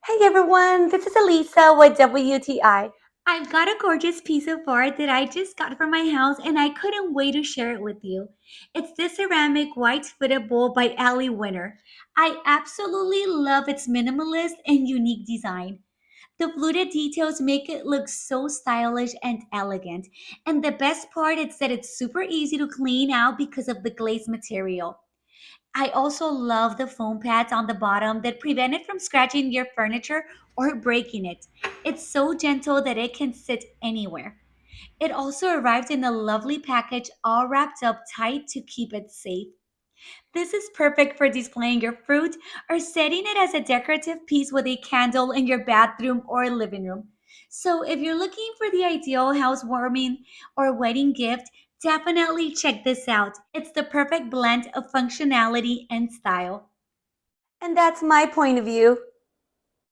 Hey everyone, this is Elisa with WTI. I've got a gorgeous piece of art that I just got from my house and I couldn't wait to share it with you. It's this ceramic white footed bowl by ALIWINER. I absolutely love its minimalist and unique design. The fluted details make it look so stylish and elegant. And the best part is that it's super easy to clean out because of the glaze material. I also love the foam pads on the bottom that prevent it from scratching your furniture or breaking it. It's so gentle that it can sit anywhere. It also arrived in a lovely package all wrapped up tight to keep it safe. This is perfect for displaying your fruit or setting it as a decorative piece with a candle in your bathroom or living room. So, if you're looking for the ideal housewarming or wedding gift, definitely check this out. It's the perfect blend of functionality and style. And that's my point of view.